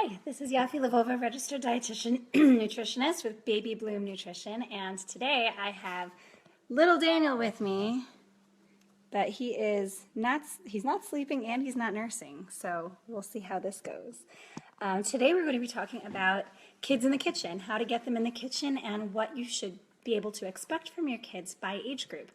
Hi, this is Yaffi Lvova, registered dietitian, nutritionist with Baby Bloom Nutrition, and today I have little Daniel with me, but he's not sleeping and he's not nursing, so we'll see how this goes. Today we're going to be talking about kids in the kitchen, how to get them in the kitchen, and what you should be able to expect from your kids by age group.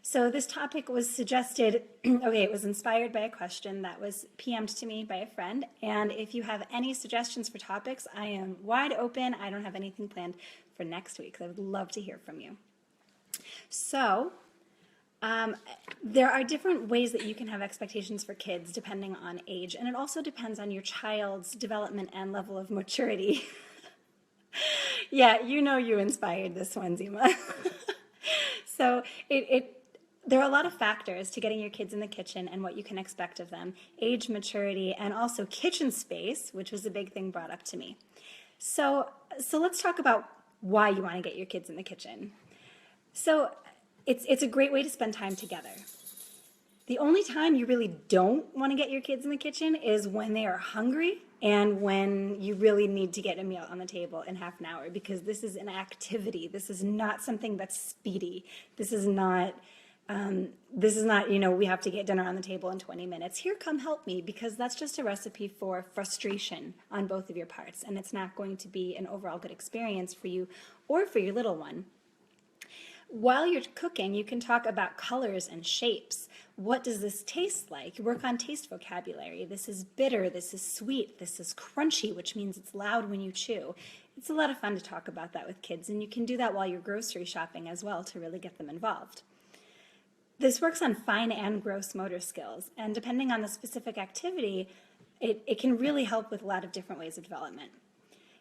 So this topic was suggested, it was inspired by a question that was PM'd to me by a friend, and if you have any suggestions for topics, I am wide open. I don't have anything planned for next week, so I would love to hear from you. So there are different ways that you can have expectations for kids depending on age, and it also depends on your child's development and level of maturity. Yeah, you inspired this one, Zima. So there are a lot of factors to getting your kids in the kitchen and what you can expect of them. Age, maturity, and also kitchen space, which was a big thing brought up to me. So let's talk about why you want to get your kids in the kitchen. So it's a great way to spend time together. The only time you really don't want to get your kids in the kitchen is when they are hungry and when you really need to get a meal on the table in half an hour, because this is an activity. This is not something that's speedy. This is not, we have to get dinner on the table in 20 minutes. Here, come help me, because that's just a recipe for frustration on both of your parts, and it's not going to be an overall good experience for you or for your little one. While you're cooking, you can talk about colors and shapes. What does this taste like? Work on taste vocabulary. This is bitter, this is sweet, this is crunchy, which means it's loud when you chew. It's a lot of fun to talk about that with kids, and you can do that while you're grocery shopping as well to really get them involved. This works on fine and gross motor skills, and depending on the specific activity, it can really help with a lot of different ways of development.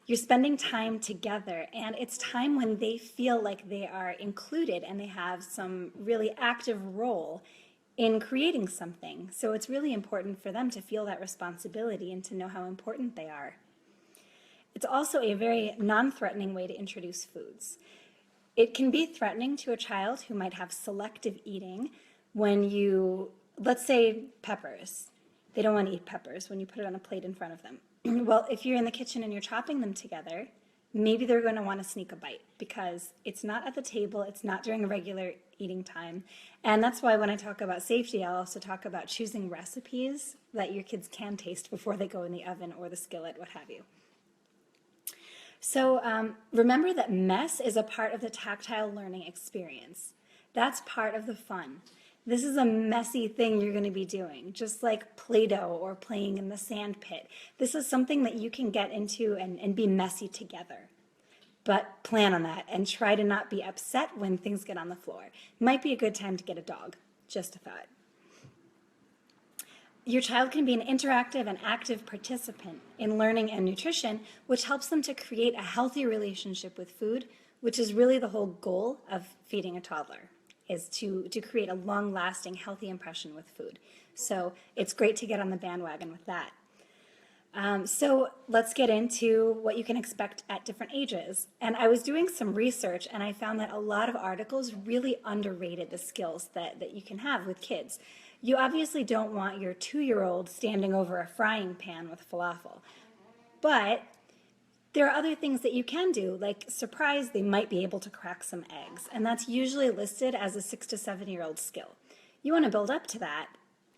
You're spending time together, and it's time when they feel like they are included and they have some really active role in creating something. So it's really important for them to feel that responsibility and to know how important they are. It's also a very non-threatening way to introduce foods. It can be threatening to a child who might have selective eating when let's say peppers. They don't want to eat peppers when you put it on a plate in front of them. Well, if you're in the kitchen and you're chopping them together, maybe they're going to want to sneak a bite because it's not at the table, it's not during a regular eating time. And that's why when I talk about safety, I'll also talk about choosing recipes that your kids can taste before they go in the oven or the skillet, what have you. So remember that mess is a part of the tactile learning experience. That's part of the fun. This is a messy thing you're going to be doing, just like Play-Doh or playing in the sand pit. This is something that you can get into and be messy together. But plan on that and try to not be upset when things get on the floor. Might be a good time to get a dog, just a thought. Your child can be an interactive and active participant in learning and nutrition, which helps them to create a healthy relationship with food, which is really the whole goal of feeding a toddler, is to create a long-lasting, healthy impression with food. So it's great to get on the bandwagon with that. So let's get into what you can expect at different ages. And I was doing some research, and I found that a lot of articles really underrated the skills that you can have with kids. You obviously don't want your 2-year-old standing over a frying pan with falafel. But there are other things that you can do, like surprise, they might be able to crack some eggs, and that's usually listed as a 6 to 7-year-old skill. You want to build up to that,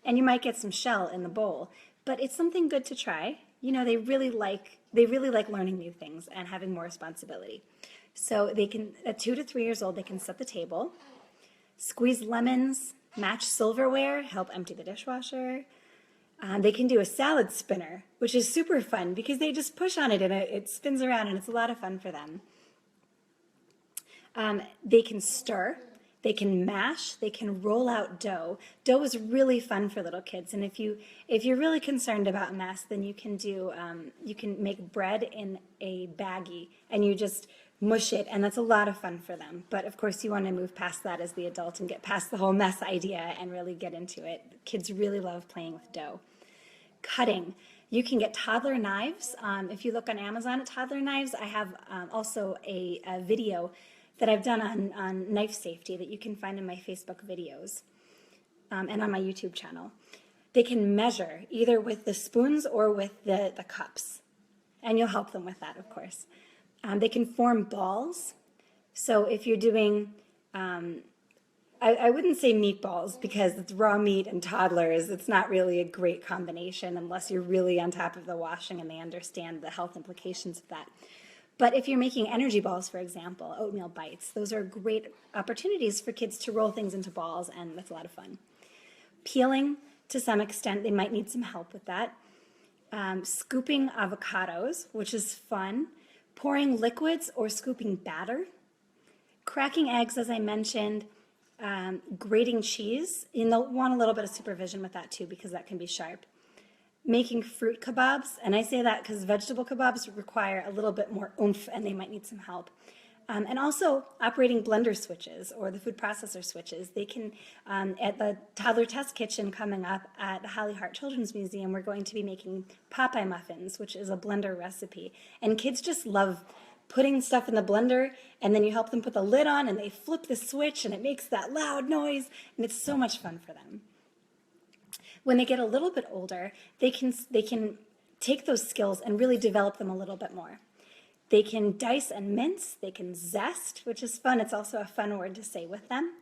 and you might get some shell in the bowl, but it's something good to try. They really like learning new things and having more responsibility. So they can, at 2 to 3 years old, they can set the table, squeeze lemons, match silverware, help empty the dishwasher. They can do a salad spinner, which is super fun because they just push on it and it spins around, and it's a lot of fun for them. They can stir, they can mash, they can roll out dough. Dough is really fun for little kids, and if you're really concerned about mess, then you can make bread in a baggie and you just mush it, and that's a lot of fun for them. But of course you want to move past that as the adult and get past the whole mess idea and really get into it. Kids really love playing with dough. Cutting. You can get toddler knives. If you look on Amazon at toddler knives, I have also a video that I've done on knife safety that you can find in my Facebook videos and on my YouTube channel. They can measure either with the spoons or with the cups. and you'll help them with that, of course. They can form balls. So if you're doing, I wouldn't say meatballs because it's raw meat and toddlers. It's not really a great combination unless you're really on top of the washing and they understand the health implications of that. But if you're making energy balls, for example, oatmeal bites, those are great opportunities for kids to roll things into balls, and that's a lot of fun. Peeling, to some extent, they might need some help with that. Scooping avocados, which is fun. Pouring liquids or scooping batter. Cracking eggs, as I mentioned. Grating cheese. You'll want a little bit of supervision with that too because that can be sharp. Making fruit kebabs, and I say that because vegetable kebabs require a little bit more oomph and they might need some help. And also operating blender switches or the food processor switches. They can, at the toddler test kitchen coming up at the Hallie Hart Children's Museum, we're going to be making Popeye muffins, which is a blender recipe. And kids just love putting stuff in the blender, and then you help them put the lid on and they flip the switch and it makes that loud noise, and it's so much fun for them. When they get a little bit older, they can take those skills and really develop them a little bit more. They can dice and mince, they can zest, which is fun. It's also a fun word to say with them.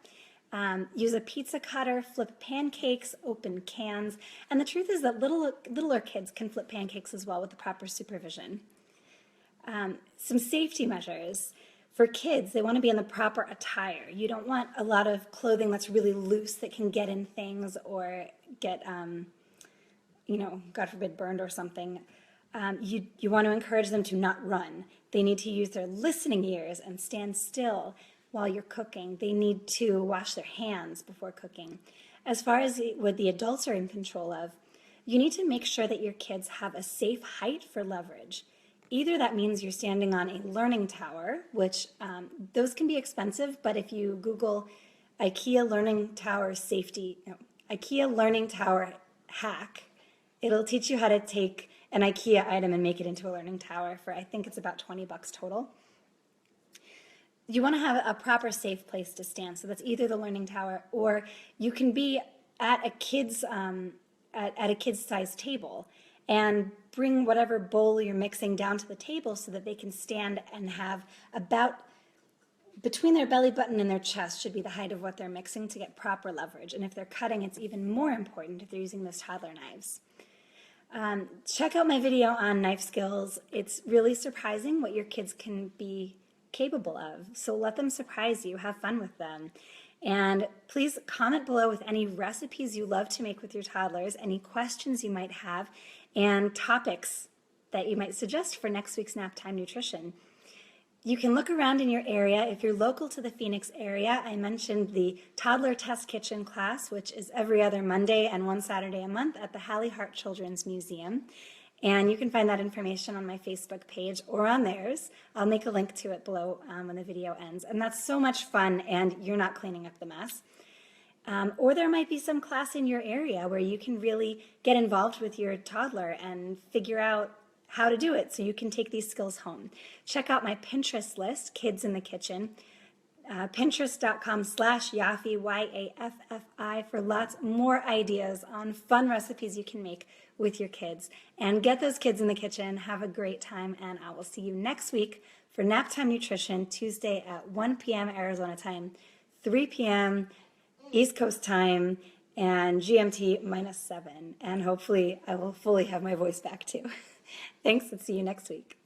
Use a pizza cutter, flip pancakes, open cans, and the truth is that littler kids can flip pancakes as well with the proper supervision. Some safety measures. For kids, they want to be in the proper attire. You don't want a lot of clothing that's really loose that can get in things or get, God forbid, burned or something. You want to encourage them to not run. They need to use their listening ears and stand still while you're cooking. They need to wash their hands before cooking. As far as what the adults are in control of, you need to make sure that your kids have a safe height for leverage. Either that means you're standing on a learning tower, which those can be expensive, but if you Google IKEA Learning Tower IKEA Learning Tower hack, it'll teach you how to take an IKEA item and make it into a learning tower for, I think it's about $20 total. You want to have a proper safe place to stand, so that's either the learning tower or you can be at a kid's size table and bring whatever bowl you're mixing down to the table so that they can stand and have about between their belly button and their chest should be the height of what they're mixing to get proper leverage. And if they're cutting, it's even more important if they're using those toddler knives. Check out my video on knife skills. It's really surprising what your kids can be capable of. So let them surprise you. Have fun with them. And please comment below with any recipes you love to make with your toddlers, any questions you might have, and topics that you might suggest for next week's Naptime Nutrition. You can look around in your area. If you're local to the Phoenix area, I mentioned the Toddler Test Kitchen class, which is every other Monday and one Saturday a month at the Hallie Hart Children's Museum. And you can find that information on my Facebook page or on theirs. I'll make a link to it below when the video ends. And that's so much fun, and you're not cleaning up the mess. Or there might be some class in your area where you can really get involved with your toddler and figure out how to do it so you can take these skills home. Check out my Pinterest list, Kids in the Kitchen, pinterest.com/Yaffi, Y-A-F-F-I, for lots more ideas on fun recipes you can make with your kids. And get those kids in the kitchen. Have a great time, and I will see you next week for Naptime Nutrition, Tuesday at 1 p.m. Arizona time, 3 p.m. East Coast time, and GMT -7. And hopefully I will fully have my voice back too. Thanks, and see you next week.